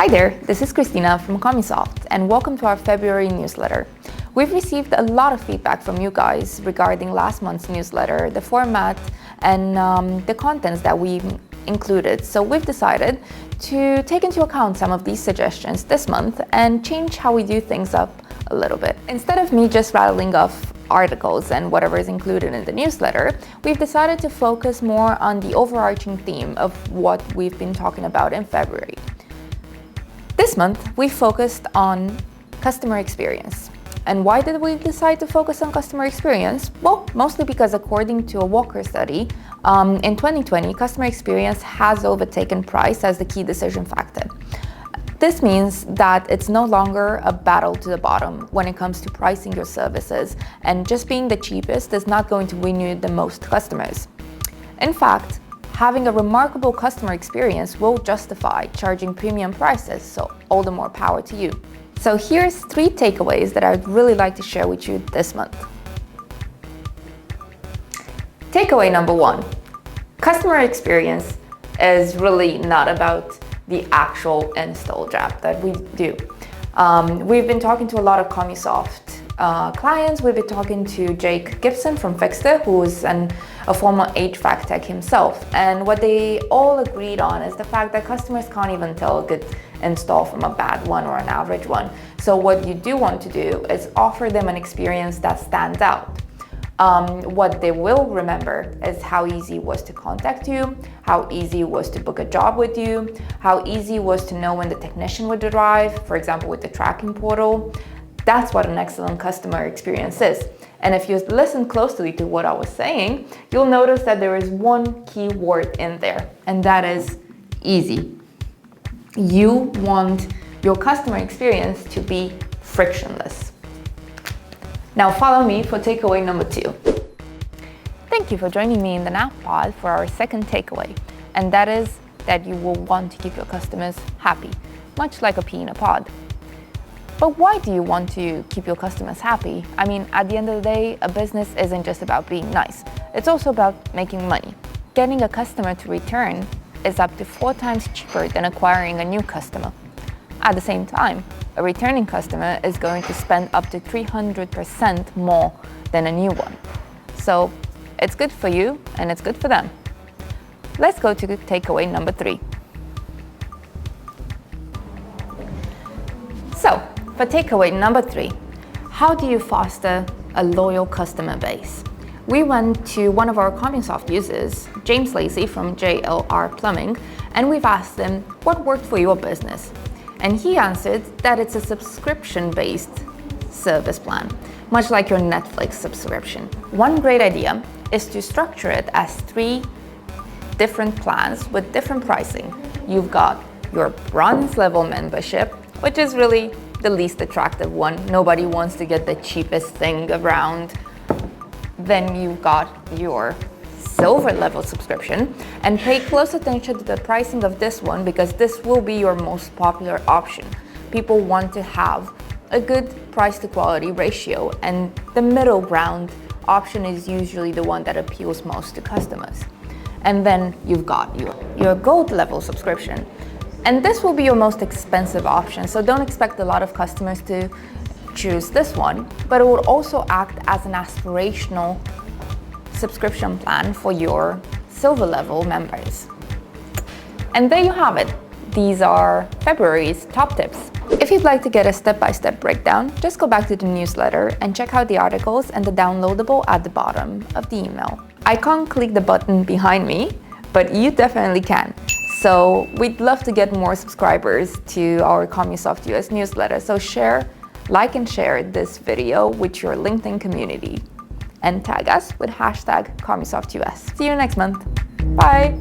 Hi there, this is Christina from Commusoft, and welcome to our February newsletter. We've received a lot of feedback from you guys regarding last month's newsletter, the format, and the contents that we included. So we've decided to take into account some of these suggestions this month and change how we do things up a little bit. Instead of me just rattling off articles and whatever is included in the newsletter, we've decided to focus more on the overarching theme of what we've been talking about in February. This month, we focused on customer experience. And why did we decide to focus on customer experience? Well, mostly because according to a Walker study, in 2020, customer experience has overtaken price as the key decision factor. This means that it's no longer a battle to the bottom when it comes to pricing your services, and just being the cheapest is not going to win you the most customers. In fact, having a remarkable customer experience will justify charging premium prices, so all the more power to you. So here's 3 takeaways that I'd really like to share with you this month. Takeaway number 1, customer experience is really not about the actual install job that we do. We've been talking to a lot of Commusoft clients. We've been talking to Jake Gibson from Fixter, who is a former HVAC tech himself. And what they all agreed on is the fact that customers can't even tell a good install from a bad one or an average one. So what you do want to do is offer them an experience that stands out. What they will remember is how easy it was to contact you, how easy it was to book a job with you, how easy it was to know when the technician would arrive, for example, with the tracking portal. That's what an excellent customer experience is. And if you listen closely to what I was saying, you'll notice that there is one key word in there, and that is easy. You want your customer experience to be frictionless. Now follow me for takeaway number 2. Thank you for joining me in the Nap Pod for our second takeaway, and that is that you will want to keep your customers happy, much like a pea in a pod. But why do you want to keep your customers happy? I mean, at the end of the day, a business isn't just about being nice. It's also about making money. Getting a customer to return is up to 4 times cheaper than acquiring a new customer. At the same time, a returning customer is going to spend up to 300% more than a new one. So it's good for you and it's good for them. Let's go to takeaway number 3. So, for takeaway number 3, how do you foster a loyal customer base? We went to one of our Commusoft users, James Lacey from JLR Plumbing, and we've asked him what worked for your business. And he answered that it's a subscription-based service plan, much like your Netflix subscription. One great idea is to structure it as 3 different plans with different pricing. You've got your bronze level membership, which is really the least attractive one. Nobody wants to get the cheapest thing around. Then you've got your silver level subscription, and pay close attention to the pricing of this one because this will be your most popular option. People want to have a good price to quality ratio, and the middle ground option is usually the one that appeals most to customers. And then you've got your gold level subscription. And this will be your most expensive option, so don't expect a lot of customers to choose this one, but it will also act as an aspirational subscription plan for your silver level members. And there you have it. These are February's top tips. If you'd like to get a step-by-step breakdown, just go back to the newsletter and check out the articles and the downloadable at the bottom of the email. I can't click the button behind me, but you definitely can. So we'd love to get more subscribers to our Commusoft US newsletter. So like and share this video with your LinkedIn community and tag us with #CommusoftUS. See you next month. Bye.